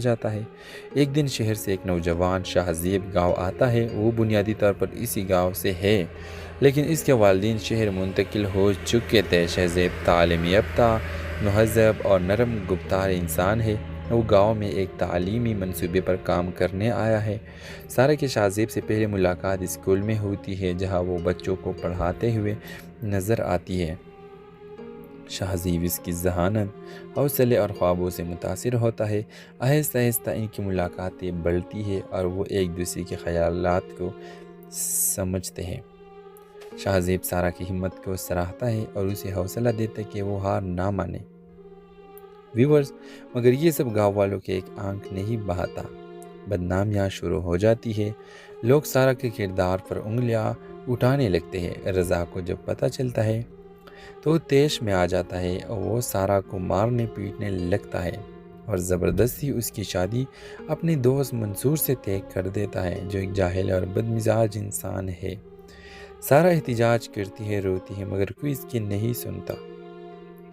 جاتا ہے۔ ایک دن شہر سے ایک نوجوان شاہزیب گاؤں آتا ہے۔ وہ بنیادی طور پر اسی گاؤں سے ہے، لیکن اس کے والدین شہر منتقل ہو چکے تھے۔ شاہزیب تعلیم یافتہ، مہذب اور نرم گفتار انسان ہے۔ وہ گاؤں میں ایک تعلیمی منصوبے پر کام کرنے آیا ہے۔ سارا کے شاہزیب سے پہلے ملاقات اسکول میں ہوتی ہے، جہاں وہ بچوں کو پڑھاتے ہوئے نظر آتی ہے۔ شاہزیب اس کی ذہانت، حوصلے اور خوابوں سے متاثر ہوتا ہے۔ آہستہ آہستہ ان کی ملاقاتیں بڑھتی ہیں اور وہ ایک دوسرے کے خیالات کو سمجھتے ہیں۔ شاہزیب سارا کی ہمت کو سراہتا ہے اور اسے حوصلہ دیتا ہے کہ وہ ہار نہ مانے۔ ویورز، مگر یہ سب گاؤں والوں کے ایک آنکھ نہیں بہاتا۔ بدنامیاں شروع ہو جاتی ہے۔ لوگ سارا کے کردار پر انگلیاں اٹھانے لگتے ہیں۔ رضا کو جب پتہ چلتا ہے تو وہ طیش میں آ جاتا ہے اور وہ سارا کو مارنے پیٹنے لگتا ہے اور زبردستی اس کی شادی اپنے دوست منصور سے طے کر دیتا ہے، جو ایک جاہل اور بدمزاج انسان ہے۔ سارا احتجاج کرتی ہے، روتی ہے، مگر کوئی اس کی نہیں سنتا۔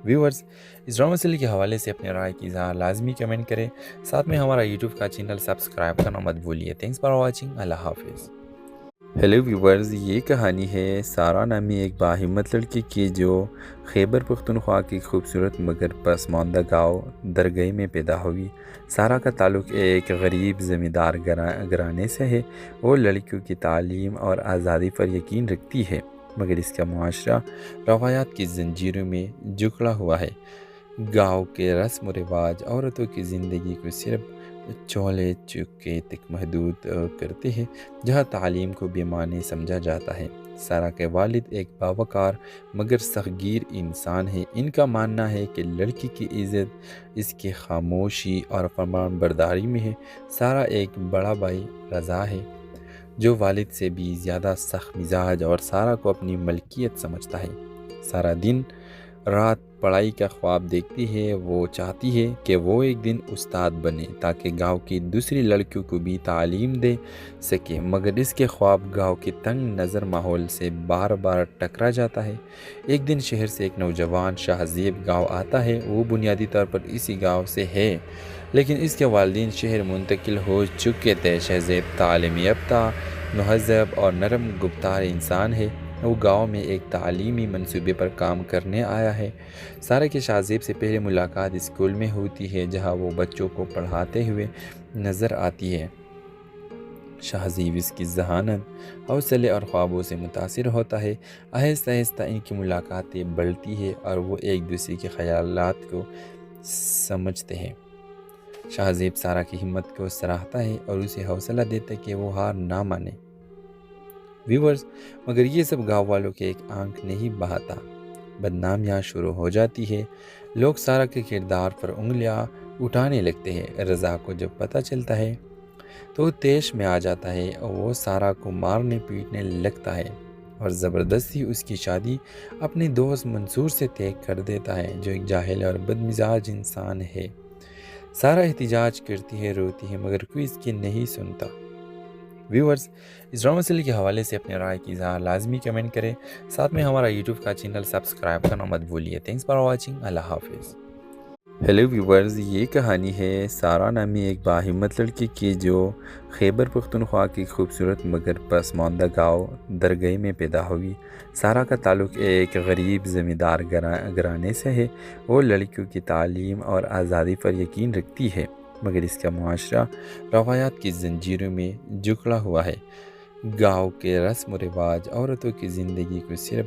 ویورز، اس ڈرامہ سیریل کے حوالے سے اپنے رائے کی اظہار لازمی کمنٹ کریں، ساتھ میں ہمارا یوٹیوب کا چینل سبسکرائب کرنا مت بھولیے۔ Thanks for watching. اللہ حافظ۔ ہیلو ویورز، یہ کہانی ہے سارا نامی ایک باہمت لڑکی کی، جو خیبر پختونخوا کی خوبصورت مگر پسماندہ گاؤں درگئی میں پیدا ہوئی۔ سارا کا تعلق ایک غریب زمیندار گھرانے سے ہے۔ وہ لڑکیوں کی تعلیم اور آزادی پر یقین رکھتی ہے، مگر اس کا معاشرہ روایات کی زنجیروں میں جکڑا ہوا ہے۔ گاؤں کے رسم و رواج عورتوں کی زندگی کو صرف چولہے چوکے تک محدود کرتے ہیں، جہاں تعلیم کو بے معنی سمجھا جاتا ہے۔ سارا کے والد ایک باوقار مگر سختگیر انسان ہے۔ ان کا ماننا ہے کہ لڑکی کی عزت اس کی خاموشی اور فرمان برداری میں ہے۔ سارا ایک بڑا بھائی رضا ہے، جو والد سے بھی زیادہ سخت مزاج اور سارا کو اپنی ملکیت سمجھتا ہے۔ سارا دن رات پڑھائی کا خواب دیکھتی ہے۔ وہ چاہتی ہے کہ وہ ایک دن استاد بنے تاکہ گاؤں کی دوسری لڑکیوں کو بھی تعلیم دے سکے، مگر اس کے خواب گاؤں کے تنگ نظر ماحول سے بار بار ٹکرا جاتا ہے۔ ایک دن شہر سے ایک نوجوان شاہزیب گاؤں آتا ہے۔ وہ بنیادی طور پر اسی گاؤں سے ہے، لیکن اس کے والدین شہر منتقل ہو چکے تھے۔ شاہزیب تعلیم یافتہ، مہذب اور نرم گفتار انسان ہے۔ وہ گاؤں میں ایک تعلیمی منصوبے پر کام کرنے آیا ہے۔ سارا کے شاہزیب سے پہلے ملاقات اسکول میں ہوتی ہے، جہاں وہ بچوں کو پڑھاتے ہوئے نظر آتی ہے۔ شاہزیب اس کی ذہانت، حوصلے اور خوابوں سے متاثر ہوتا ہے۔ آہستہ آہستہ ان کی ملاقاتیں بڑھتی ہیں اور وہ ایک دوسرے کے خیالات کو سمجھتے ہیں۔ شاہزیب سارا کی ہمت کو سراہتا ہے اور اسے حوصلہ دیتا ہے کہ وہ ہار نہ مانے۔ ویورز، مگر یہ سب گاؤں والوں کے ایک آنکھ نہیں بہاتا۔ بدنامیاں شروع ہو جاتی ہے۔ لوگ سارا کے کردار پر انگلیاں اٹھانے لگتے ہیں۔ رضا کو جب پتہ چلتا ہے تو وہ طیش میں آ جاتا ہے اور وہ سارا کو مارنے پیٹنے لگتا ہے اور زبردستی اس کی شادی اپنے دوست منصور سے طے کر دیتا ہے، جو ایک جاہل اور بدمزاج انسان ہے۔ سارا احتجاج کرتی ہے، روتی ہے، مگر کوئی اس کی نہیں سنتا۔ ویورز، اس ڈرامہ سیریل کے حوالے سے اپنے رائے کی اظہار لازمی کمنٹ کریں، ساتھ میں ہمارا یوٹیوب کا چینل سبسکرائب کرنا مت بھولیے۔ Thanks for watching. اللہ حافظ۔ ہیلو ویورز، یہ کہانی ہے سارا نامی ایک باہمت لڑکی کی، جو خیبر پختونخوا کی خوبصورت مگر پسماندہ گاؤں درگئی میں پیدا ہوئی۔ سارا کا تعلق ایک غریب زمیندار گھرانے سے ہے۔ وہ لڑکیوں کی تعلیم اور آزادی پر یقین رکھتی ہے، مگر اس کا معاشرہ روایات کی زنجیروں میں جکڑا ہوا ہے۔ گاؤں کے رسم و رواج عورتوں کی زندگی کو صرف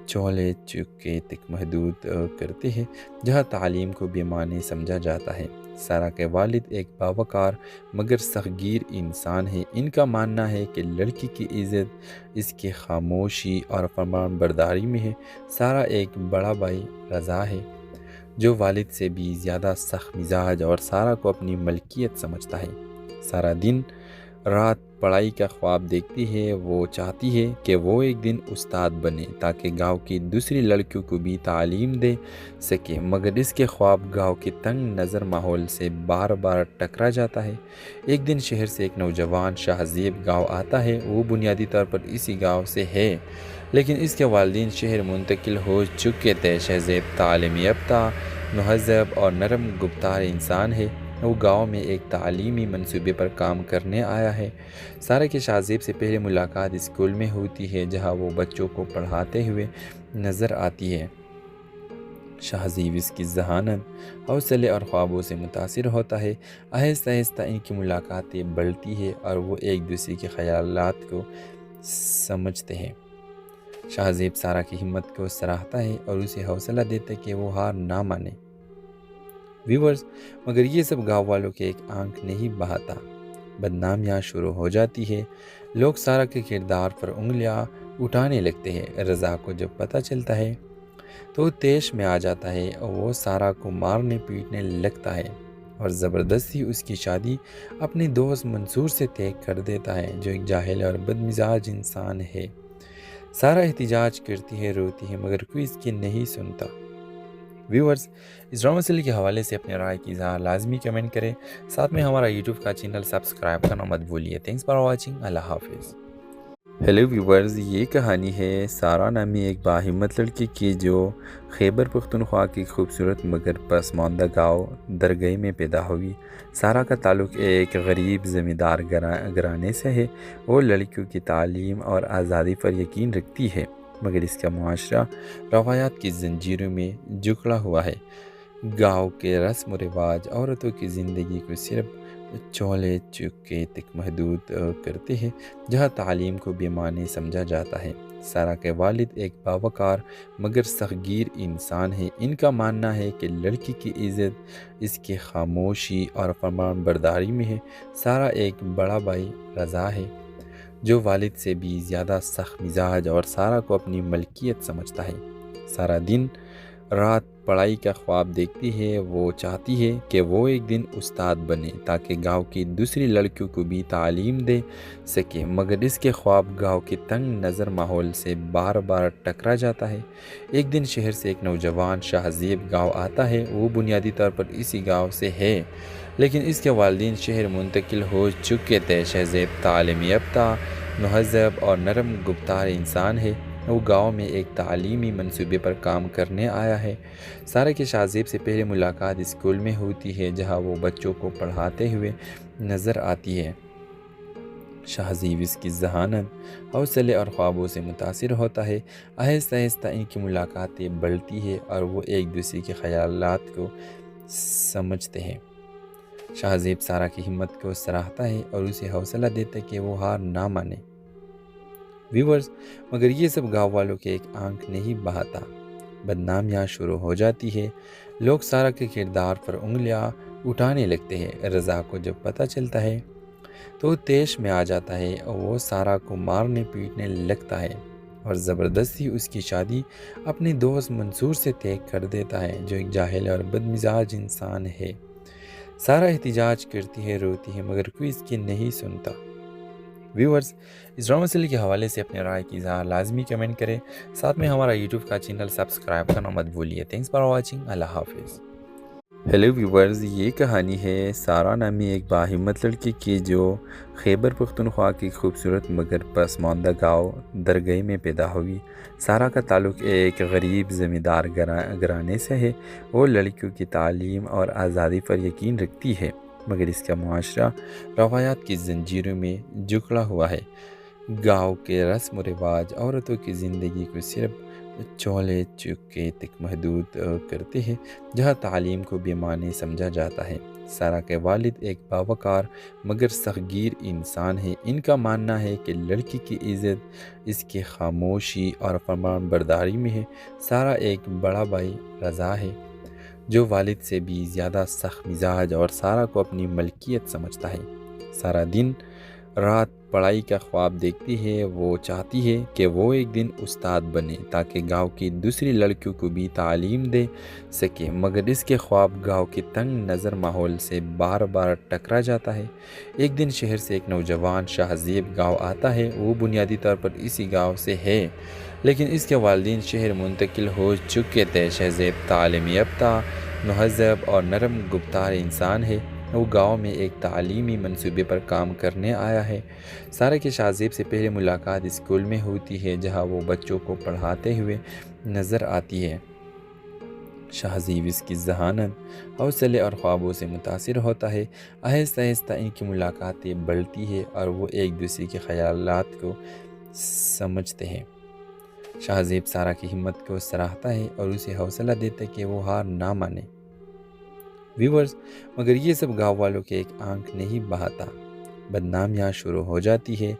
چولہے چوکے تک محدود کرتے ہیں، جہاں تعلیم کو بے معنی سمجھا جاتا ہے۔ سارا کے والد ایک باوقار مگر سختگیر انسان ہے۔ ان کا ماننا ہے کہ لڑکی کی عزت اس کی خاموشی اور فرمان برداری میں ہے۔ سارا ایک بڑا بھائی رضا ہے، جو والد سے بھی زیادہ سخت مزاج اور سارا کو اپنی ملکیت سمجھتا ہے۔ سارا دن رات پڑھائی کا خواب دیکھتی ہے۔ وہ چاہتی ہے کہ وہ ایک دن استاد بنے تاکہ گاؤں کی دوسری لڑکیوں کو بھی تعلیم دے سکے، مگر اس کے خواب گاؤں کے تنگ نظر ماحول سے بار بار ٹکرا جاتا ہے۔ ایک دن شہر سے ایک نوجوان شاہزیب گاؤں آتا ہے۔ وہ بنیادی طور پر اسی گاؤں سے ہے، لیکن اس کے والدین شہر منتقل ہو چکے تھے۔ شاہزیب تعلیم یافتہ، مہذب اور نرم گفتار انسان ہے۔ وہ گاؤں میں ایک تعلیمی منصوبے پر کام کرنے آیا ہے۔ سارا کی شاہ زیب سے پہلے ملاقات اسکول میں ہوتی ہے جہاں وہ بچوں کو پڑھاتے ہوئے نظر آتی ہے۔ شاہ زیب اس کی ذہانت، حوصلے اور خوابوں سے متاثر ہوتا ہے۔ آہستہ آہستہ ان کی ملاقاتیں بڑھتی ہے اور وہ ایک دوسرے کے خیالات کو سمجھتے ہیں۔ شاہ زیب سارا کی ہمت کو سراہتا ہے اور اسے حوصلہ دیتا ہے کہ وہ ہار نہ مانے۔ ویورز، مگر یہ سب گاؤں والوں کے ایک آنکھ نہیں بہاتا۔ بدنامیاں شروع ہو جاتی ہے۔ لوگ سارا کے کردار پر انگلیاں اٹھانے لگتے ہیں۔ رضا کو جب پتہ چلتا ہے تو وہ طیش میں آ جاتا ہے اور وہ سارا کو مارنے پیٹنے لگتا ہے اور زبردستی اس کی شادی اپنے دوست منصور سے طے کر دیتا ہے، جو ایک جاہل اور بدمزاج انسان ہے۔ سارا احتجاج کرتی ہے، روتی ہے، مگر کوئی اس کی نہیں سنتا۔ ویورز، اس ڈرامہ سیریل کے حوالے سے اپنے رائے کی اظہار لازمی کمنٹ کریں، ساتھ میں ہمارا یوٹیوب کا چینل سبسکرائب کرنا مت بھولیے۔ Thanks for watching. اللہ حافظ۔ ہیلو ویورز، یہ کہانی ہے سارا نامی ایک باہمت لڑکی کی جو خیبر پختونخوا کی خوبصورت مگر پسماندہ گاؤں درگئی میں پیدا ہوئی۔ سارا کا تعلق ایک غریب زمیندار گھرانے سے ہے۔ وہ لڑکیوں کی تعلیم اور آزادی پر یقین رکھتی ہے، مگر اس کا معاشرہ روایات کی زنجیروں میں جکڑا ہوا ہے۔ گاؤں کے رسم و رواج عورتوں کی زندگی کو صرف چولے چکے تک محدود کرتے ہیں، جہاں تعلیم کو بے معنی سمجھا جاتا ہے۔ سارا کے والد ایک باوقار مگر سختگیر انسان ہے۔ ان کا ماننا ہے کہ لڑکی کی عزت اس کی خاموشی اور فرمان برداری میں ہے۔ سارا ایک بڑا بھائی رضا ہے، جو والد سے بھی زیادہ سخت مزاج اور سارا کو اپنی ملکیت سمجھتا ہے۔ سارا دن رات پڑھائی کا خواب دیکھتی ہے۔ وہ چاہتی ہے کہ وہ ایک دن استاد بنے تاکہ گاؤں کی دوسری لڑکیوں کو بھی تعلیم دے سکے، مگر اس کے خواب گاؤں کے تنگ نظر ماحول سے بار بار ٹکرا جاتا ہے۔ ایک دن شہر سے ایک نوجوان شاہ زیب گاؤں آتا ہے۔ وہ بنیادی طور پر اسی گاؤں سے ہے، لیکن اس کے والدین شہر منتقل ہو چکے تھے۔ شاہ زیب تعلیم یافتہ، مہذب اور نرم گفتار انسان ہے۔ وہ گاؤں میں ایک تعلیمی منصوبے پر کام کرنے آیا ہے۔ سارا کی شاہ زیب سے پہلے ملاقات اسکول میں ہوتی ہے جہاں وہ بچوں کو پڑھاتے ہوئے نظر آتی ہے۔ شاہ زیب اس کی ذہانت، حوصلے اور خوابوں سے متاثر ہوتا ہے۔ آہستہ آہستہ ان کی ملاقاتیں بڑھتی ہے اور وہ ایک دوسرے کے خیالات کو سمجھتے ہیں۔ شاہ زیب سارا کی ہمت کو سراہتا ہے اور اسے حوصلہ دیتا ہے کہ وہ ہار نہ مانے۔ ویورز، مگر یہ سب گاؤں والوں کے ایک آنکھ نہیں بہاتا۔ بدنامیاں شروع ہو جاتی ہے۔ لوگ سارا کے کردار پر انگلیاں اٹھانے لگتے ہیں۔ رضا کو جب پتہ چلتا ہے تو وہ طیش میں آ جاتا ہے اور وہ سارا کو مارنے پیٹنے لگتا ہے اور زبردستی اس کی شادی اپنے دوست منصور سے طے کر دیتا ہے، جو ایک جاہل اور بدمزاج انسان ہے۔ سارا احتجاج کرتی ہے، روتی ہے، مگر کوئی اس کی نہیں سنتا۔ ویورز، اس ڈرامہ سیریل کے حوالے سے اپنے رائے کی اظہار لازمی کمنٹ کریں، ساتھ میں ہمارا یوٹیوب کا چینل سبسکرائب کرنا مت بھولیے۔ Thanks for watching. اللہ حافظ۔ ہیلو ویورز، یہ کہانی ہے سارا نامی ایک باہمت لڑکی کی جو خیبر پختونخوا کی خوبصورت مگر پسماندہ گاؤں درگئی میں پیدا ہوئی۔ سارا کا تعلق ایک غریب زمیندار گھرانے سے ہے۔ وہ لڑکیوں کی تعلیم اور آزادی پر یقین رکھتی ہے، مگر اس کا معاشرہ روایات کی زنجیروں میں جکڑا ہوا ہے۔ گاؤں کے رسم و رواج عورتوں کی زندگی کو صرف چولے چکے تک محدود کرتے ہیں، جہاں تعلیم کو بے معنی سمجھا جاتا ہے۔ سارا کے والد ایک باوقار مگر سختگیر انسان ہے۔ ان کا ماننا ہے کہ لڑکی کی عزت اس کی خاموشی اور فرمان برداری میں ہے۔ سارا ایک بڑا بھائی رضا ہے، جو والد سے بھی زیادہ سخت مزاج اور سارا کو اپنی ملکیت سمجھتا ہے۔ سارا دن رات پڑھائی کا خواب دیکھتی ہے۔ وہ چاہتی ہے کہ وہ ایک دن استاد بنے تاکہ گاؤں کی دوسری لڑکیوں کو بھی تعلیم دے سکے، مگر اس کے خواب گاؤں کے تنگ نظر ماحول سے بار بار ٹکرا جاتا ہے۔ ایک دن شہر سے ایک نوجوان شاہ زیب گاؤں آتا ہے۔ وہ بنیادی طور پر اسی گاؤں سے ہے، لیکن اس کے والدین شہر منتقل ہو چکے تھے۔ شاہ زیب تعلیم یافتہ، مہذب اور نرم گفتار انسان ہے۔ وہ گاؤں میں ایک تعلیمی منصوبے پر کام کرنے آیا ہے۔ سارا کی شاہ زیب سے پہلے ملاقات اسکول میں ہوتی ہے جہاں وہ بچوں کو پڑھاتے ہوئے نظر آتی ہے۔ شہزیب اس کی ذہانت حوصلے اور خوابوں سے متاثر ہوتا ہے۔ آہستہ آہستہ ان کی ملاقاتیں بڑھتی ہے اور وہ ایک دوسرے کے خیالات کو سمجھتے ہیں۔ شہزیب سارا کی ہمت کو سراہتا ہے اور اسے حوصلہ دیتا ہے کہ وہ ہار نہ مانے۔ ویورز، مگر یہ سب گاؤں والوں کے ایک آنکھ نہیں بہاتا۔ بدنامیاں شروع ہو جاتی ہے۔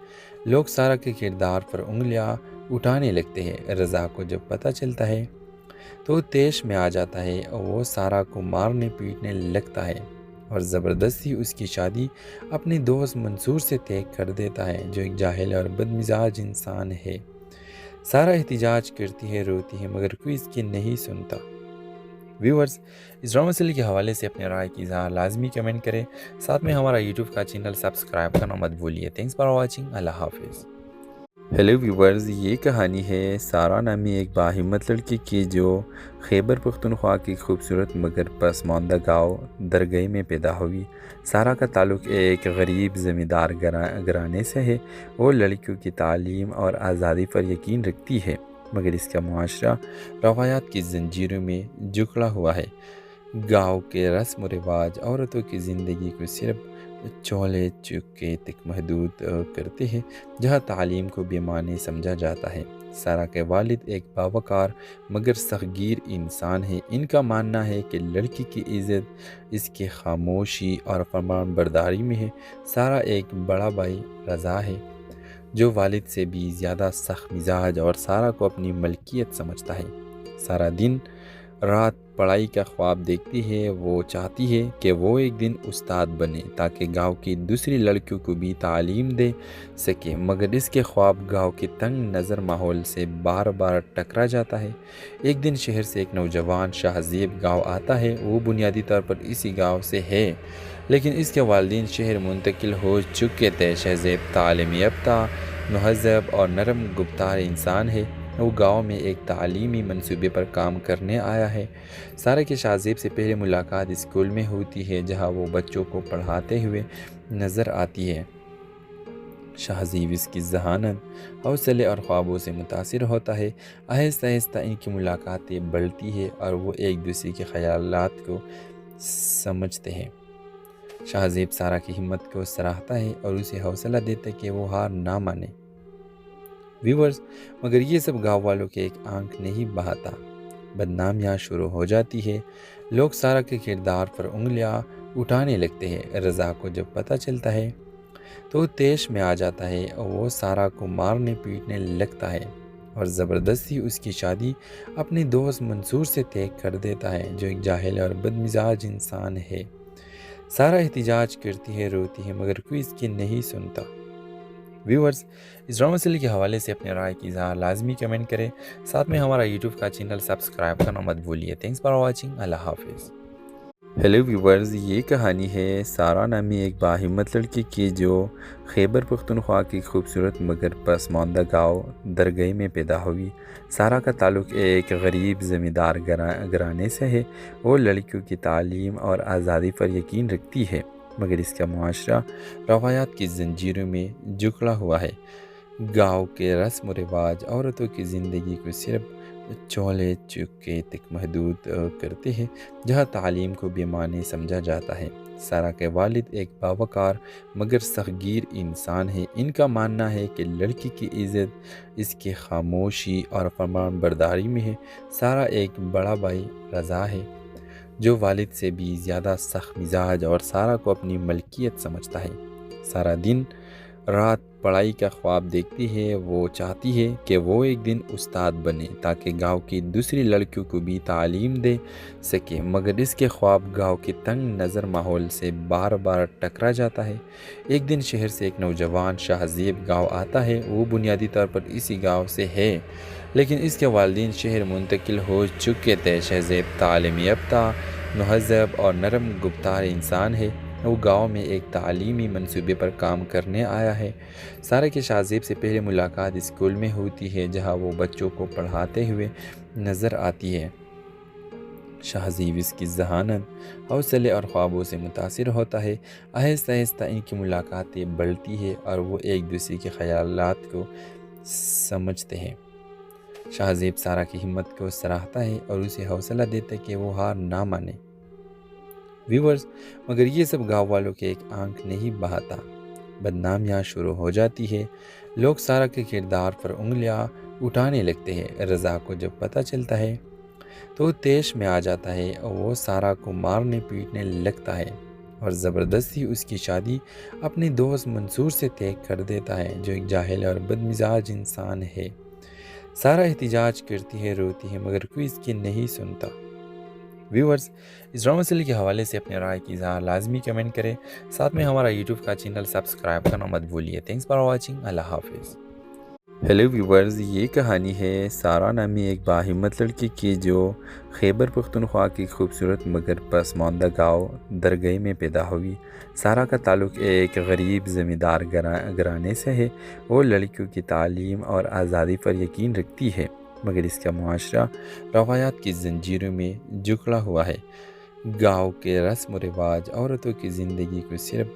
لوگ سارا کے کردار پر انگلیاں اٹھانے لگتے ہیں۔ رضا کو جب پتہ چلتا ہے تو وہ طیش میں آ جاتا ہے اور وہ سارا کو مارنے پیٹنے لگتا ہے اور زبردستی اس کی شادی اپنے دوست منصور سے طے کر دیتا ہے، جو ایک جاہل اور بدمزاج انسان ہے۔ سارا احتجاج کرتی ہے، روتی ہے، مگر کوئی اس کی نہیں سنتا۔ ویورز، اس ڈرامہ سیریل کے حوالے سے اپنے رائے کی اظہار لازمی کمنٹ کریں، ساتھ میں ہمارا یوٹیوب کا چینل سبسکرائب کرنا مت بھولیے۔ Thanks for watching. اللہ حافظ۔ ہیلو ویورز، یہ کہانی ہے سارا نامی ایک باہمت لڑکی کی جو خیبر پختونخوا کی خوبصورت مگر پسماندہ گاؤں درگئی میں پیدا ہوئی۔ سارا کا تعلق ایک غریب زمیندار گھرانے سے ہے۔ وہ لڑکیوں کی تعلیم اور آزادی پر یقین رکھتی ہے، مگر اس کا معاشرہ روایات کی زنجیروں میں جکڑا ہوا ہے۔ گاؤں کے رسم و رواج عورتوں کی زندگی کو صرف چولہے چوکے تک محدود کرتے ہیں، جہاں تعلیم کو بے معنی سمجھا جاتا ہے۔ سارا کے والد ایک باوقار مگر سختگیر انسان ہے۔ ان کا ماننا ہے کہ لڑکی کی عزت اس کی خاموشی اور فرمان برداری میں ہے۔ سارا ایک بڑا بھائی رضا ہے، جو والد سے بھی زیادہ سخت مزاج اور سارا کو اپنی ملکیت سمجھتا ہے۔ سارا دن رات پڑھائی کا خواب دیکھتی ہے۔ وہ چاہتی ہے کہ وہ ایک دن استاد بنے تاکہ گاؤں کی دوسری لڑکیوں کو بھی تعلیم دے سکے، مگر اس کے خواب گاؤں کے تنگ نظر ماحول سے بار بار ٹکرا جاتا ہے۔ ایک دن شہر سے ایک نوجوان شہزیب گاؤں آتا ہے۔ وہ بنیادی طور پر اسی گاؤں سے ہے، لیکن اس کے والدین شہر منتقل ہو چکے تھے۔ شہزیب تعلیم یافتہ، مہذب اور نرم گفتار انسان ہے۔ وہ گاؤں میں ایک تعلیمی منصوبے پر کام کرنے آیا ہے۔ سارا کے شہزیب سے پہلی ملاقات اسکول میں ہوتی ہے، جہاں وہ بچوں کو پڑھاتے ہوئے نظر آتی ہے۔ شہزیب اس کی ذہانت حوصلے اور خوابوں سے متاثر ہوتا ہے۔ آہستہ آہستہ ان کی ملاقاتیں بڑھتی ہے اور وہ ایک دوسرے کے خیالات کو سمجھتے ہیں۔ شہزیب سارا کی ہمت کو سراہتا ہے اور اسے حوصلہ دیتا ہے کہ وہ ہار نہ مانے۔ ویورز، مگر یہ سب گاؤں والوں کے ایک آنکھ نہیں بہاتا۔ بدنامیاں شروع ہو جاتی ہے۔ لوگ سارا کے کردار پر انگلیاں اٹھانے لگتے ہیں۔ رضا کو جب پتہ چلتا ہے تو وہ طیش میں آ جاتا ہے اور وہ سارا کو مارنے پیٹنے لگتا ہے اور زبردستی اس کی شادی اپنے دوست منصور سے طے کر دیتا ہے، جو ایک جاہل اور بدمزاج انسان ہے۔ سارا احتجاج کرتی ہے، روتی ہے، مگر کوئی اس کی نہیں سنتا۔ ویورز، اس ڈرامہ سیریل کے حوالے سے اپنے رائے کی اظہار لازمی کمنٹ کریں، ساتھ میں ہمارا یوٹیوب کا چینل سبسکرائب کرنا مت بھولیے۔ Thanks for watching. اللہ حافظ۔ ہیلو ویورز، یہ کہانی ہے سارا نامی ایک باہمت لڑکی کی جو خیبر پختونخوا کی خوبصورت مگر پسماندہ گاؤں درگئی میں پیدا ہوئی۔ سارا کا تعلق ایک غریب زمیندار گھرانے سے ہے۔ وہ لڑکیوں کی تعلیم اور آزادی پر یقین رکھتی ہے، مگر اس کا معاشرہ روایات کی زنجیروں میں جکڑا ہوا ہے۔ گاؤں کے رسم و رواج عورتوں کی زندگی کو صرف چولہے چوکے تک محدود کرتے ہیں، جہاں تعلیم کو بے معنی سمجھا جاتا ہے۔ سارا کے والد ایک باوقار مگر سختگیر انسان ہے۔ ان کا ماننا ہے کہ لڑکی کی عزت اس کی خاموشی اور فرمان برداری میں ہے۔ سارا ایک بڑا بھائی رضا ہے، جو والد سے بھی زیادہ سخت مزاج اور سارا کو اپنی ملکیت سمجھتا ہے۔ سارا دن رات پڑھائی کا خواب دیکھتی ہے۔ وہ چاہتی ہے کہ وہ ایک دن استاد بنے تاکہ گاؤں کی دوسری لڑکیوں کو بھی تعلیم دے سکے، مگر اس کے خواب گاؤں کے تنگ نظر ماحول سے بار بار ٹکرا جاتا ہے۔ ایک دن شہر سے ایک نوجوان شہزیب گاؤں آتا ہے۔ وہ بنیادی طور پر اسی گاؤں سے ہے، لیکن اس کے والدین شہر منتقل ہو چکے تھے۔ شہزیب تعلیم یافتہ، مہذب اور نرم گفتار انسان ہے۔ وہ گاؤں میں ایک تعلیمی منصوبے پر کام کرنے آیا ہے۔ سارا کے شہزیب سے پہلی ملاقات اسکول میں ہوتی ہے، جہاں وہ بچوں کو پڑھاتے ہوئے نظر آتی ہے۔ شہزیب اس کی ذہانت حوصلے اور خوابوں سے متاثر ہوتا ہے۔ آہستہ آہستہ ان کی ملاقاتیں بڑھتی ہے اور وہ ایک دوسرے کے خیالات کو سمجھتے ہیں۔ شاہزیب سارا کی ہمت کو سراہتا ہے اور اسے حوصلہ دیتا ہے کہ وہ ہار نہ مانے۔ ویورز، مگر یہ سب گاؤں والوں کے ایک آنکھ نہیں بہاتا۔ بدنامیاں شروع ہو جاتی ہے، لوگ سارا کے کردار پر انگلیاں اٹھانے لگتے ہیں۔ رضا کو جب پتہ چلتا ہے تو وہ طیش میں آ جاتا ہے اور وہ سارا کو مارنے پیٹنے لگتا ہے اور زبردستی اس کی شادی اپنے دوست منصور سے طے کر دیتا ہے، جو ایک جاہل اور بدمزاج انسان ہے۔ سارا احتجاج کرتی ہے، روتی ہے، مگر کوئی اس کی نہیں سنتا۔ ویورز، اس ڈرامہ سیریل کے حوالے سے اپنے رائے کی اظہار لازمی کمنٹ کریں، ساتھ میں ہمارا یوٹیوب کا چینل سبسکرائب کرنا مت بھولیے۔ تھینکس فار واچنگ، اللہ حافظ۔ ہیلو ویورز، یہ کہانی ہے سارا نامی ایک باہمت لڑکی کی جو خیبر پختونخوا کی خوبصورت مگر پسماندہ گاؤں درگئی میں پیدا ہوئی۔ سارا کا تعلق ایک غریب زمیندار گھرانے سے ہے۔ وہ لڑکیوں کی تعلیم اور آزادی پر یقین رکھتی ہے، مگر اس کا معاشرہ روایات کی زنجیروں میں جکڑا ہوا ہے۔ گاؤں کے رسم و رواج عورتوں کی زندگی کو صرف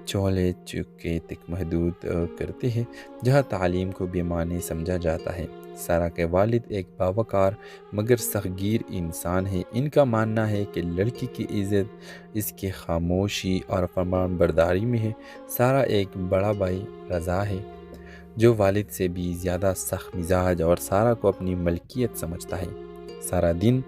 چولہے چوکے تک محدود کرتے ہیں، جہاں تعلیم کو بے معنی سمجھا جاتا ہے۔ سارا کے والد ایک باوقار مگر سختگیر انسان ہے۔ ان کا ماننا ہے کہ لڑکی کی عزت اس کی خاموشی اور فرمان برداری میں ہے۔ سارا ایک بڑا بھائی رضا ہے، جو والد سے بھی زیادہ سخت مزاج اور سارا کو اپنی ملکیت سمجھتا ہے۔ سارا دن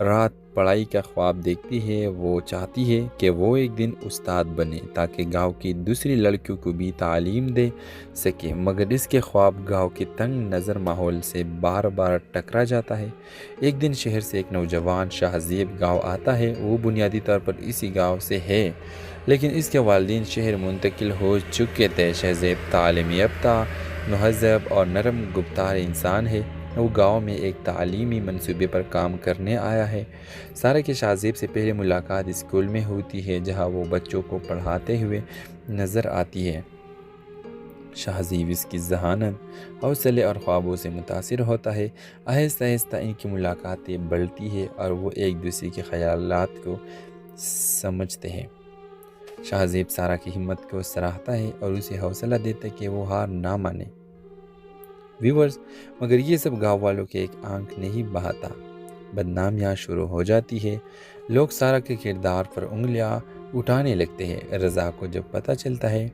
رات پڑھائی کا خواب دیکھتی ہے۔ وہ چاہتی ہے کہ وہ ایک دن استاد بنے تاکہ گاؤں کی دوسری لڑکیوں کو بھی تعلیم دے سکے، مگر اس کے خواب گاؤں کے تنگ نظر ماحول سے بار بار ٹکرا جاتا ہے۔ ایک دن شہر سے ایک نوجوان شاہزیب گاؤں آتا ہے۔ وہ بنیادی طور پر اسی گاؤں سے ہے، لیکن اس کے والدین شہر منتقل ہو چکے تھے۔ شاہزیب تعلیم یافتہ، مہذب اور نرم گفتار انسان ہے۔ وہ گاؤں میں ایک تعلیمی منصوبے پر کام کرنے آیا ہے۔ سارا کے شاہزیب سے پہلے ملاقات اسکول میں ہوتی ہے، جہاں وہ بچوں کو پڑھاتے ہوئے نظر آتی ہے۔ شاہزیب اس کی ذہانت، حوصلے اور خوابوں سے متاثر ہوتا ہے۔ آہستہ آہستہ ان کی ملاقاتیں بڑھتی ہیں اور وہ ایک دوسرے کے خیالات کو سمجھتے ہیں۔ شاہزیب سارا کی ہمت کو سراہتا ہے اور اسے حوصلہ دیتا ہے کہ وہ ہار نہ مانے۔ ویورز، مگر یہ سب گاؤں والوں کے ایک آنکھ نہیں بہاتا۔ بدنامیاں شروع ہو جاتی ہے، لوگ سارا کے کردار پر انگلیاں اٹھانے لگتے ہیں۔ رضا کو جب پتہ چلتا ہے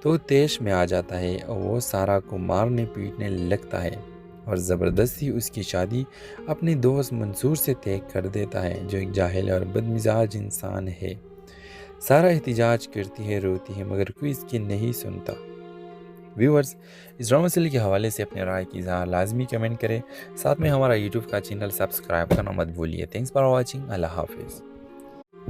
تو وہ طیش میں آ جاتا ہے اور وہ سارا کو مارنے پیٹنے لگتا ہے اور زبردستی اس کی شادی اپنے دوست منصور سے طے کر دیتا ہے، جو ایک جاہل اور بدمزاج انسان ہے۔ سارا احتجاج کرتی ہے، روتی ہے، مگر کوئی اس کی نہیں سنتا۔ ویورز، اس ڈرامہ سیریل کے حوالے سے اپنے رائے کی اظہار لازمی کمنٹ کریں، ساتھ میں ہمارا یوٹیوب کا چینل سبسکرائب کرنا مت بھولیے۔ تھینکس فار واچنگ، اللہ حافظ۔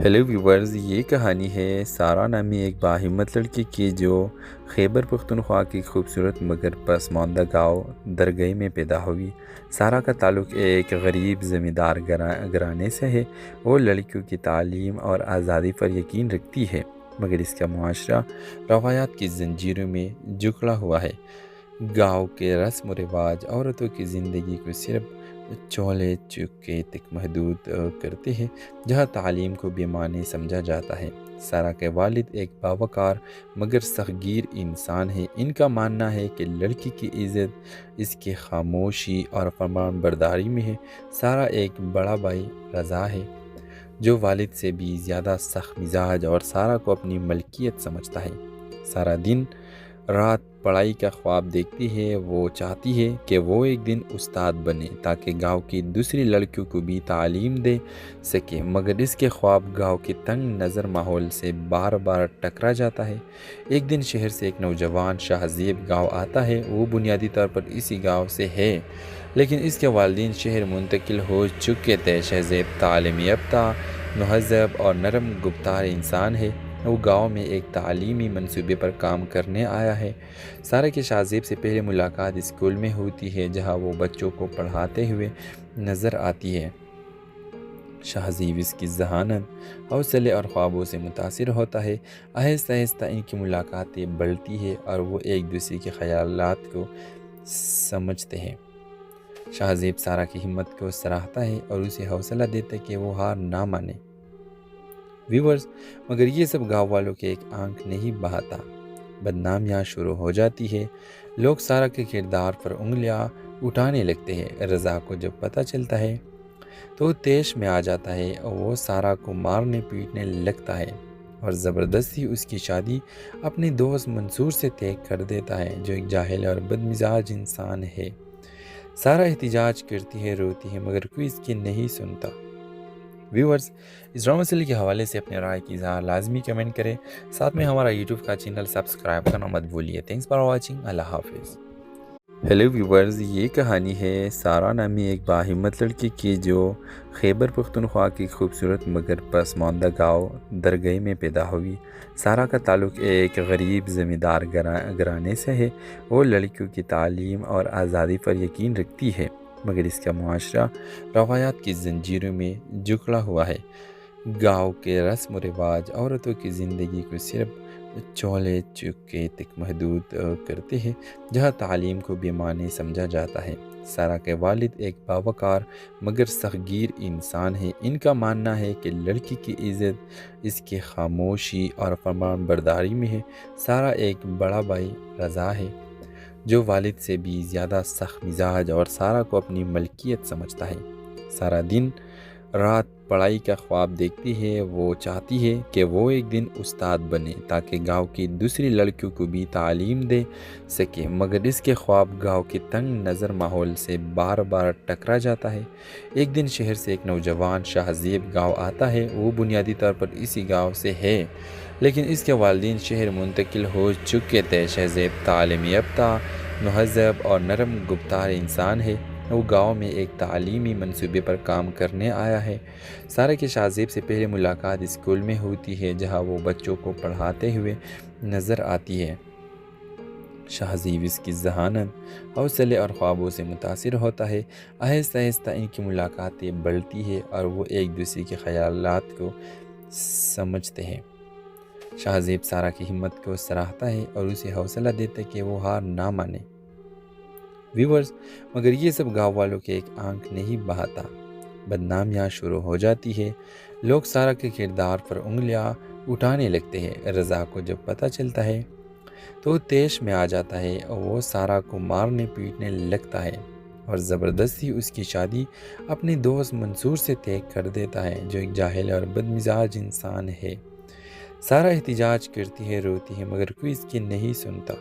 ہیلو ویورز، یہ کہانی ہے سارا نامی ایک باہمت لڑکی کی جو خیبر پختونخوا کی خوبصورت مگر پسماندہ گاؤں درگئی میں پیدا ہوئی۔ سارا کا تعلق ایک غریب زمیندار گھرانے سے ہے۔ وہ لڑکیوں کی تعلیم اور آزادی پر یقین رکھتی ہے، مگر اس کا معاشرہ روایات کی زنجیروں میں جکڑا ہوا ہے۔ گاؤں کے رسم و رواج عورتوں کی زندگی کو صرف چولہے چوکے تک محدود کرتے ہیں، جہاں تعلیم کو بے معنی سمجھا جاتا ہے۔ سارا کے والد ایک باوقار مگر سختگیر انسان ہے۔ ان کا ماننا ہے کہ لڑکی کی عزت اس کی خاموشی اور فرمان برداری میں ہے۔ سارا ایک بڑا بھائی رضا ہے، جو والد سے بھی زیادہ سخت مزاج اور سارا کو اپنی ملکیت سمجھتا ہے۔ سارا دن رات پڑھائی کا خواب دیکھتی ہے۔ وہ چاہتی ہے کہ وہ ایک دن استاد بنے تاکہ گاؤں کی دوسری لڑکیوں کو بھی تعلیم دے سکے، مگر اس کے خواب گاؤں کے تنگ نظر ماحول سے بار بار ٹکرا جاتا ہے۔ ایک دن شہر سے ایک نوجوان شاہزیب گاؤں آتا ہے۔ وہ بنیادی طور پر اسی گاؤں سے ہے، لیکن اس کے والدین شہر منتقل ہو چکے تھے۔ شاہزیب تعلیم یافتہ، مہذب اور نرم گفتار انسان ہے۔ وہ گاؤں میں ایک تعلیمی منصوبے پر کام کرنے آیا ہے۔ سارا کے شاہزیب سے پہلے ملاقات اسکول میں ہوتی ہے، جہاں وہ بچوں کو پڑھاتے ہوئے نظر آتی ہے۔ شاہزیب اس کی ذہانت، حوصلے اور خوابوں سے متاثر ہوتا ہے۔ آہستہ آہستہ ان کی ملاقاتیں بڑھتی ہیں اور وہ ایک دوسرے کے خیالات کو سمجھتے ہیں۔ شاہزیب سارا کی ہمت کو سراہتا ہے اور اسے حوصلہ دیتا ہے کہ وہ ہار نہ مانے۔ ویورز، مگر یہ سب گاؤں والوں کے ایک آنکھ نہیں بہاتا۔ بدنامیاں شروع ہو جاتی ہے، لوگ سارا کے کردار پر انگلیاں اٹھانے لگتے ہیں۔ رضا کو جب پتہ چلتا ہے تو وہ طیش میں آ جاتا ہے اور وہ سارا کو مارنے پیٹنے لگتا ہے اور زبردستی اس کی شادی اپنے دوست منصور سے طے کر دیتا ہے، جو ایک جاہل اور بدمزاج انسان ہے۔ سارا احتجاج کرتی ہے، روتی ہے، مگر کوئی اس کی نہیں سنتا۔ ویورز، اس ڈرامہ سیریل کے حوالے سے اپنے رائے کی اظہار لازمی کمنٹ کریں، ساتھ میں ہمارا یوٹیوب کا چینل سبسکرائب کرنا مت بھولیے۔ Thanks for watching. اللہ حافظ۔ ہیلو ویورز، یہ کہانی ہے سارا نامی ایک باہمت لڑکی کی جو خیبر پختونخوا کی خوبصورت مگر پسماندہ گاؤں درگئی میں پیدا ہوئی۔ سارا کا تعلق ایک غریب زمیندار گھرانے سے ہے۔ وہ لڑکیوں کی تعلیم اور آزادی پر یقین رکھتی ہے، مگر اس کا معاشرہ روایات کی زنجیروں میں جکڑا ہوا ہے۔ گاؤں کے رسم و رواج عورتوں کی زندگی کو صرف چولہے چوکے تک محدود کرتے ہیں، جہاں تعلیم کو بے معنی سمجھا جاتا ہے۔ سارا کے والد ایک باوقار مگر سختگیر انسان ہے۔ ان کا ماننا ہے کہ لڑکی کی عزت اس کی خاموشی اور فرمان برداری میں ہے۔ سارا ایک بڑا بھائی رضا ہے، جو والد سے بھی زیادہ سخت مزاج اور سارا کو اپنی ملکیت سمجھتا ہے۔ سارا دن رات پڑھائی کا خواب دیکھتی ہے۔ وہ چاہتی ہے کہ وہ ایک دن استاد بنے تاکہ گاؤں کی دوسری لڑکیوں کو بھی تعلیم دے سکے، مگر اس کے خواب گاؤں کے تنگ نظر ماحول سے بار بار ٹکرا جاتا ہے۔ ایک دن شہر سے ایک نوجوان شاہزیب گاؤں آتا ہے۔ وہ بنیادی طور پر اسی گاؤں سے ہے، لیکن اس کے والدین شہر منتقل ہو چکے تھے۔ شاہزیب تعلیم یافتہ، مہذب اور نرم گفتار انسان ہے۔ وہ گاؤں میں ایک تعلیمی منصوبے پر کام کرنے آیا ہے۔ سارا کے شاہزیب سے پہلے ملاقات اسکول میں ہوتی ہے، جہاں وہ بچوں کو پڑھاتے ہوئے نظر آتی ہے۔ شاہزیب اس کی ذہانت، حوصلے اور خوابوں سے متاثر ہوتا ہے۔ آہستہ آہستہ ان کی ملاقاتیں بڑھتی ہے اور وہ ایک دوسرے کے خیالات کو سمجھتے ہیں۔ شاہزیب سارا کی ہمت کو سراہتا ہے اور اسے حوصلہ دیتا ہے کہ وہ ہار نہ مانے۔ ویورز، مگر یہ سب گاؤں والوں کے ایک آنکھ نہیں بہاتا۔ بدنامیاں شروع ہو جاتی ہے۔ لوگ سارا کے کردار پر انگلیاں اٹھانے لگتے ہیں۔ رضا کو جب پتہ چلتا ہے تو وہ طیش میں آ جاتا ہے اور وہ سارا کو مارنے پیٹنے لگتا ہے اور زبردستی اس کی شادی اپنے دوست منصور سے طے کر دیتا ہے، جو ایک جاہل اور بدمزاج انسان ہے۔ سارا احتجاج کرتی ہے، روتی ہے، مگر کوئی اس کی نہیں سنتا۔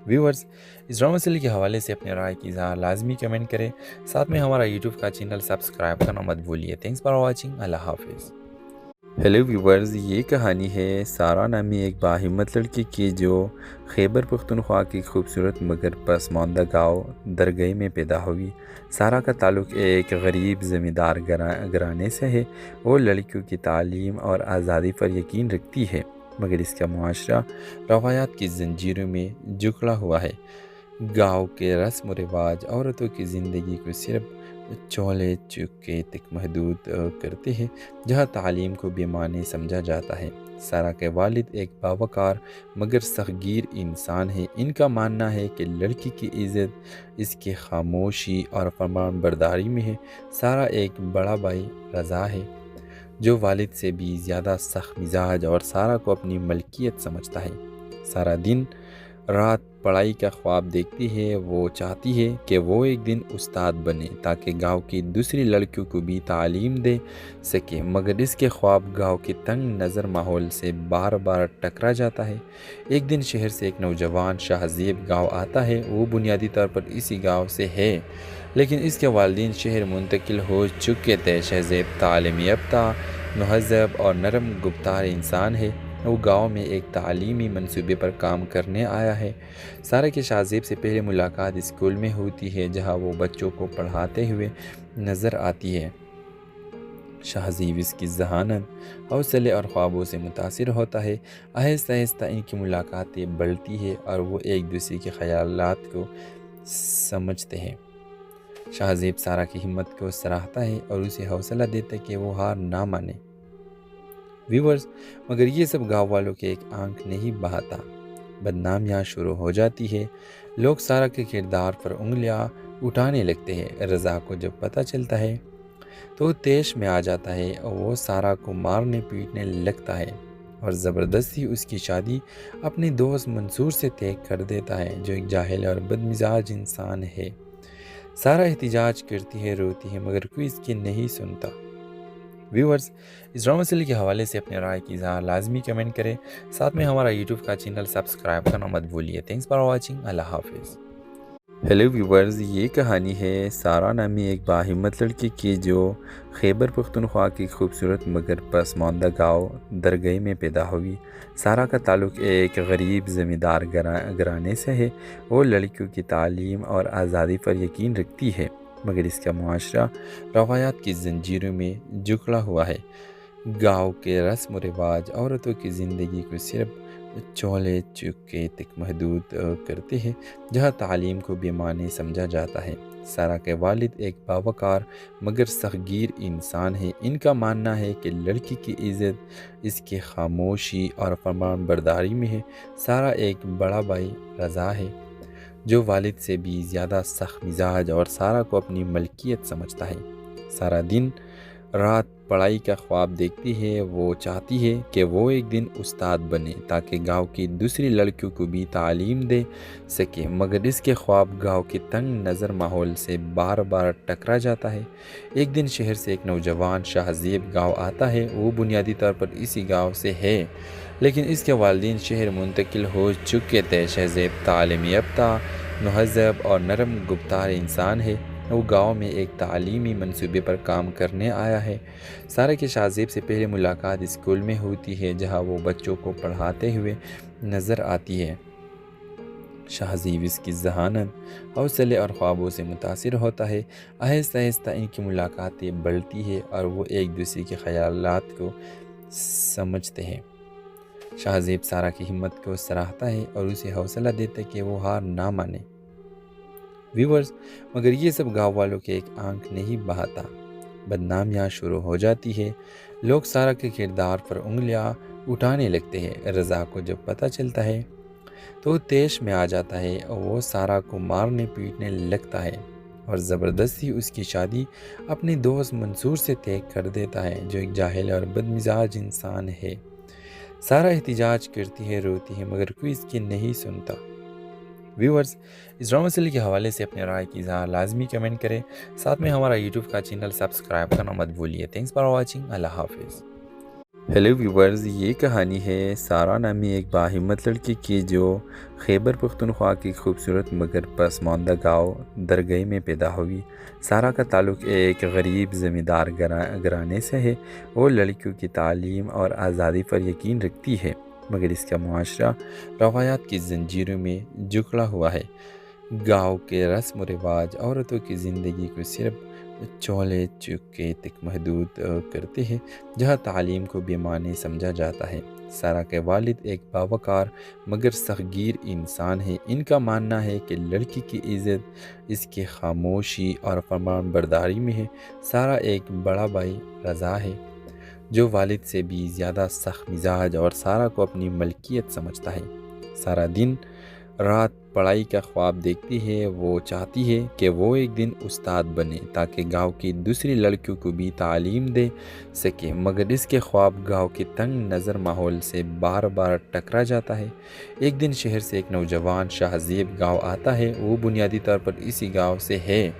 ویورز، اس ڈرامہ سیریل کے حوالے سے اپنے رائے کی اظہار لازمی کمنٹ کریں، ساتھ میں ہمارا یوٹیوب کا چینل سبسکرائب کرنا مت بھولیے۔ Thanks for watching. اللہ حافظ۔ ہیلو ویورز، یہ کہانی ہے سارا نامی ایک باہمت لڑکی کی جو خیبر پختونخوا کی خوبصورت مگر پسماندہ گاؤں درگئی میں پیدا ہوئی۔ سارا کا تعلق ایک غریب زمیندار گھرانے سے ہے۔ وہ لڑکیوں کی تعلیم اور آزادی پر یقین رکھتی ہے، مگر اس کا معاشرہ روایات کی زنجیروں میں جکڑا ہوا ہے۔ گاؤں کے رسم و رواج عورتوں کی زندگی کو صرف چولہے چوکے تک محدود کرتے ہیں، جہاں تعلیم کو بے معنی سمجھا جاتا ہے۔ سارا کے والد ایک باوقار مگر سختگیر انسان ہے۔ ان کا ماننا ہے کہ لڑکی کی عزت اس کی خاموشی اور فرمان برداری میں ہے۔ سارا ایک بڑا بھائی رضا ہے، جو والد سے بھی زیادہ سخت مزاج اور سارا کو اپنی ملکیت سمجھتا ہے۔ سارا دن رات پڑھائی کا خواب دیکھتی ہے۔ وہ چاہتی ہے کہ وہ ایک دن استاد بنے تاکہ گاؤں کی دوسری لڑکیوں کو بھی تعلیم دے سکے، مگر اس کے خواب گاؤں کے تنگ نظر ماحول سے بار بار ٹکرا جاتا ہے۔ ایک دن شہر سے ایک نوجوان شاہزیب گاؤں آتا ہے۔ وہ بنیادی طور پر اسی گاؤں سے ہے، لیکن اس کے والدین شہر منتقل ہو چکے تھے۔ شاہزیب تعلیم یافتہ، مہذب اور نرم گفتار انسان ہے۔ وہ گاؤں میں ایک تعلیمی منصوبے پر کام کرنے آیا ہے۔ سارا کے شاہزیب سے پہلے ملاقات اسکول میں ہوتی ہے، جہاں وہ بچوں کو پڑھاتے ہوئے نظر آتی ہے۔ شاہزیب اس کی ذہانت، حوصلے اور خوابوں سے متاثر ہوتا ہے۔ آہستہ آہستہ ان کی ملاقاتیں بڑھتی ہے اور وہ ایک دوسرے کے خیالات کو سمجھتے ہیں۔ شاہزیب سارا کی ہمت کو سراہتا ہے اور اسے حوصلہ دیتا ہے کہ وہ ہار نہ مانے۔ ویورز، مگر یہ سب گاؤں والوں کے ایک آنکھ نہیں بہاتا۔ بدنامیاں شروع ہو جاتی ہے۔ لوگ سارا کے کردار پر انگلیاں اٹھانے لگتے ہیں۔ رضا کو جب پتہ چلتا ہے تو وہ طیش میں آ جاتا ہے اور وہ سارا کو مارنے پیٹنے لگتا ہے اور زبردستی اس کی شادی اپنے دوست منصور سے طے کر دیتا ہے، جو ایک جاہل اور بدمزاج انسان ہے۔ سارا احتجاج کرتی ہے، روتی ہے، مگر کوئی اس کی نہیں سنتا۔ ویورز، اس ڈرامہ سیریل کے حوالے سے اپنے رائے کی اظہار لازمی کمنٹ کریں، ساتھ میں ہمارا یوٹیوب کا چینل سبسکرائب کرنا مت بھولیے۔ تھینکس فار واچنگ، اللہ حافظ۔ ہیلو ویورز، یہ کہانی ہے سارا نامی ایک باہمت لڑکی کی جو خیبر پختونخوا کی خوبصورت مگر پسماندہ گاؤں درگئی میں پیدا ہوئی۔ سارا کا تعلق ایک غریب زمیندار گھرانے سے ہے۔ وہ لڑکیوں کی تعلیم اور آزادی پر یقین رکھتی ہے، مگر اس کا معاشرہ روایات کی زنجیروں میں جکڑا ہوا ہے۔ گاؤں کے رسم و رواج عورتوں کی زندگی کو صرف چولہے چوکے تک محدود کرتے ہیں، جہاں تعلیم کو بے معنی سمجھا جاتا ہے۔ سارا کے والد ایک باوقار مگر سختگیر انسان ہے۔ ان کا ماننا ہے کہ لڑکی کی عزت اس کی خاموشی اور فرمان برداری میں ہے۔ سارا ایک بڑا بھائی رضا ہے جو والد سے بھی زیادہ سخت مزاج اور سارا کو اپنی ملکیت سمجھتا ہے۔ سارا دن رات پڑھائی کا خواب دیکھتی ہے۔ وہ چاہتی ہے کہ وہ ایک دن استاد بنے تاکہ گاؤں کی دوسری لڑکیوں کو بھی تعلیم دے سکے، مگر اس کے خواب گاؤں کے تنگ نظر ماحول سے بار بار ٹکرا جاتا ہے۔ ایک دن شہر سے ایک نوجوان شاہزیب گاؤں آتا ہے۔ وہ بنیادی طور پر اسی گاؤں سے ہے، لیکن اس کے والدین شہر منتقل ہو چکے تھے۔ شاہزیب تعلیم یافتہ، مہذب اور نرم گفتار انسان ہے۔ وہ گاؤں میں ایک تعلیمی منصوبے پر کام کرنے آیا ہے۔ سارا کے شاہزیب سے پہلے ملاقات اسکول میں ہوتی ہے، جہاں وہ بچوں کو پڑھاتے ہوئے نظر آتی ہے۔ شاہزیب اس کی ذہانت، حوصلے اور خوابوں سے متاثر ہوتا ہے۔ آہستہ آہستہ ان کی ملاقاتیں بڑھتی ہیں اور وہ ایک دوسرے کے خیالات کو سمجھتے ہیں۔ شاہزیب سارا کی ہمت کو سراہتا ہے اور اسے حوصلہ دیتا ہے کہ وہ ہار نہ مانے۔ ویورز، مگر یہ سب گاؤں والوں کے ایک آنکھ نہیں بہاتا۔ بدنامیاں شروع ہو جاتی ہے۔ لوگ سارا کے کردار پر انگلیاں اٹھانے لگتے ہیں۔ رضا کو جب پتہ چلتا ہے تو وہ طیش میں آ جاتا ہے اور وہ سارا کو مارنے پیٹنے لگتا ہے اور زبردستی اس کی شادی اپنے دوست منصور سے طے کر دیتا ہے، جو ایک جاہل اور بدمزاج انسان ہے۔ سارا احتجاج کرتی ہے، روتی ہے، مگر کوئی اس کی نہیں سنتا۔ ویورز، اس ڈرامہ سیریل کے حوالے سے اپنے رائے کی اظہار لازمی کمنٹ کریں، ساتھ میں ہمارا یوٹیوب کا چینل سبسکرائب کرنا مت بھولیے۔ تھینکس فار واچنگ، اللہ حافظ۔ ہیلو ویورز، یہ کہانی ہے سارا نامی ایک باہمت لڑکی کی جو خیبر پختونخوا کی خوبصورت مگر پسماندہ گاؤں درگئی میں پیدا ہوئی۔ سارا کا تعلق ایک غریب زمیندار گھرانے سے ہے۔ وہ لڑکیوں کی تعلیم اور آزادی پر یقین رکھتی ہے، مگر اس کا معاشرہ روایات کی زنجیروں میں جکڑا ہوا ہے۔ گاؤں کے رسم و رواج عورتوں کی زندگی کو صرف چولہے چوکے تک محدود کرتے ہیں، جہاں تعلیم کو بے معنی سمجھا جاتا ہے۔ سارا کے والد ایک باوقار مگر سختگیر انسان ہے۔ ان کا ماننا ہے کہ لڑکی کی عزت اس کی خاموشی اور فرمان برداری میں ہے۔ سارا ایک بڑا بھائی رضا ہے جو والد سے بھی زیادہ سخت مزاج اور سارا کو اپنی ملکیت سمجھتا ہے۔ سارا دن رات پڑھائی کا خواب دیکھتی ہے۔ وہ چاہتی ہے کہ وہ ایک دن استاد بنے تاکہ گاؤں کی دوسری لڑکیوں کو بھی تعلیم دے سکے، مگر اس کے خواب گاؤں کے تنگ نظر ماحول سے بار بار ٹکرا جاتا ہے۔ ایک دن شہر سے ایک نوجوان شاہزیب گاؤں آتا ہے۔ وہ بنیادی طور پر اسی گاؤں سے ہے،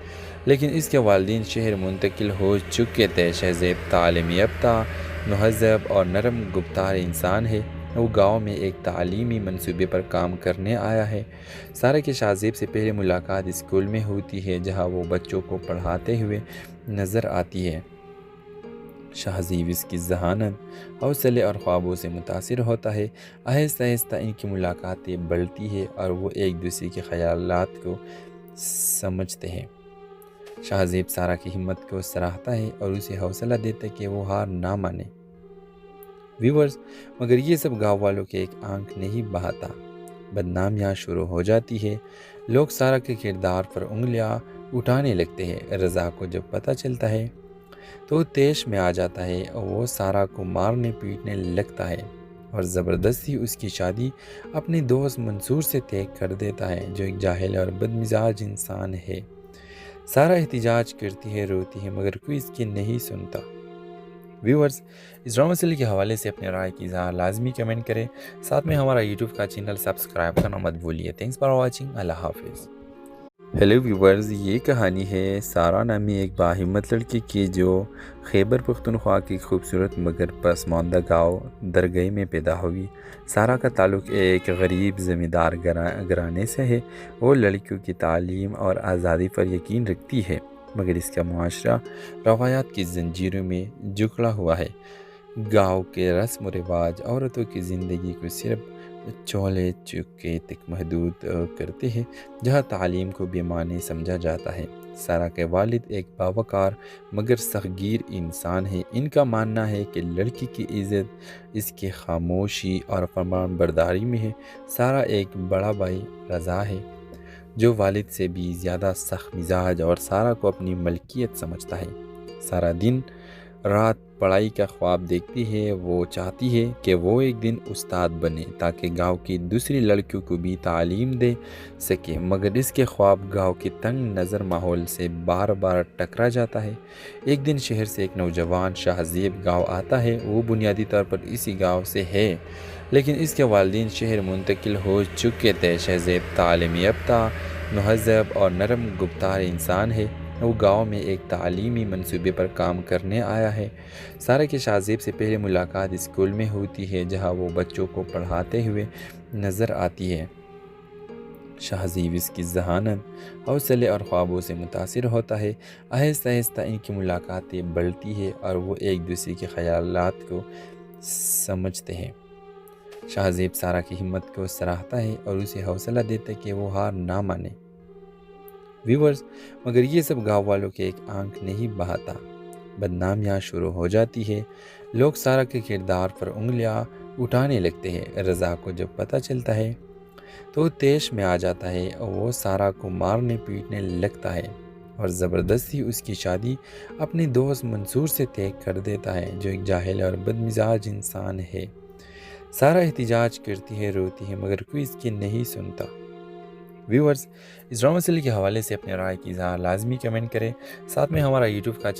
لیکن اس کے والدین شہر منتقل ہو چکے تھے۔ شاہزیب تعلیم یافتہ، مہذب اور نرم گفتار انسان ہے۔ وہ گاؤں میں ایک تعلیمی منصوبے پر کام کرنے آیا ہے۔ سارا کے شاہزیب سے پہلے ملاقات اسکول میں ہوتی ہے، جہاں وہ بچوں کو پڑھاتے ہوئے نظر آتی ہے۔ شاہزیب اس کی ذہانت، حوصلے اور خوابوں سے متاثر ہوتا ہے۔ آہستہ آہستہ ان کی ملاقاتیں بڑھتی ہیں اور وہ ایک دوسرے کے خیالات کو سمجھتے ہیں۔ شاہزیب سارا کی ہمت کو سراہتا ہے اور اسے حوصلہ دیتا ہے کہ وہ ہار نہ مانے۔ ویورز، مگر یہ سب گاؤں والوں کے ایک آنکھ نہیں بہاتا۔ بدنامیاں شروع ہو جاتی ہے۔ لوگ سارا کے کردار پر انگلیاں اٹھانے لگتے ہیں۔ رضا کو جب پتہ چلتا ہے تو وہ طیش میں آ جاتا ہے اور وہ سارا کو مارنے پیٹنے لگتا ہے اور زبردستی اس کی شادی اپنے دوست منصور سے طے کر دیتا ہے، جو ایک جاہل اور بدمزاج انسان ہے۔ سارا احتجاج کرتی ہے، روتی ہے، مگر کوئی اس کی نہیں سنتا۔ ویورز، اس ڈرامہ سیریل کے حوالے سے اپنے رائے کی اظہار لازمی کمنٹ کریں، ساتھ میں ہمارا یوٹیوب کا چینل سبسکرائب کرنا مت بھولیے۔ تھینکس فار واچنگ، اللہ حافظ۔ ہیلو ویورز، یہ کہانی ہے سارا نامی ایک باہمت لڑکی کی جو خیبر پختونخوا کی خوبصورت مگر پسماندہ گاؤں درگئی میں پیدا ہوئی۔ سارا کا تعلق ایک غریب زمیندار گھرانے سے ہے۔ وہ لڑکیوں کی تعلیم اور آزادی پر یقین رکھتی ہے، مگر اس کا معاشرہ روایات کی زنجیروں میں جکڑا ہوا ہے۔ گاؤں کے رسم و رواج عورتوں کی زندگی کو صرف چولہے چوکے تک محدود کرتے ہیں، جہاں تعلیم کو بے معنی سمجھا جاتا ہے۔ سارا کے والد ایک باوقار مگر سختگیر انسان ہیں۔ ان کا ماننا ہے کہ لڑکی کی عزت اس کی خاموشی اور فرمان برداری میں ہے۔ سارا ایک بڑا بھائی رضا ہے جو والد سے بھی زیادہ سخت مزاج اور سارا کو اپنی ملکیت سمجھتا ہے۔ سارا دن رات پڑھائی کا خواب دیکھتی ہے۔ وہ چاہتی ہے کہ وہ ایک دن استاد بنے تاکہ گاؤں کی دوسری لڑکیوں کو بھی تعلیم دے سکے، مگر اس کے خواب گاؤں کے تنگ نظر ماحول سے بار بار ٹکرا جاتا ہے۔ ایک دن شہر سے ایک نوجوان شاہزیب گاؤں آتا ہے۔ وہ بنیادی طور پر اسی گاؤں سے ہے، لیکن اس کے والدین شہر منتقل ہو چکے تھے۔ شاہزیب تعلیم یافتہ، مہذب اور نرم گفتار انسان ہے۔ وہ گاؤں میں ایک تعلیمی منصوبے پر کام کرنے آیا ہے۔ سارا کے شاہزیب سے پہلے ملاقات اسکول میں ہوتی ہے، جہاں وہ بچوں کو پڑھاتے ہوئے نظر آتی ہے۔ شاہزیب اس کی ذہانت، حوصلے اور خوابوں سے متاثر ہوتا ہے۔ آہستہ آہستہ ان کی ملاقاتیں بڑھتی ہیں اور وہ ایک دوسرے کے خیالات کو سمجھتے ہیں۔ شاہزیب سارا کی ہمت کو سراہتا ہے اور اسے حوصلہ دیتا ہے کہ وہ ہار نہ مانے۔ ویورز، مگر یہ سب گاؤں والوں کے ایک آنکھ نہیں بہاتا۔ بدنامیاں شروع ہو جاتی ہے۔ لوگ سارا کے کردار پر انگلیاں اٹھانے لگتے ہیں۔ رضا کو جب پتہ چلتا ہے تو وہ طیش میں آ جاتا ہے اور وہ سارا کو مارنے پیٹنے لگتا ہے اور زبردستی اس کی شادی اپنے دوست منصور سے طے کر دیتا ہے، جو ایک جاہل اور بدمزاج انسان ہے۔ سارا احتجاج کرتی ہے، روتی ہے، مگر کوئی اس کی نہیں سنتا۔ ویورز، اس ڈرامہ سیریل کے حوالے سے اپنے رائے کی اظہار لازمی کمنٹ کریں۔ ساتھ میں ہمارا یوٹیوب کا چینل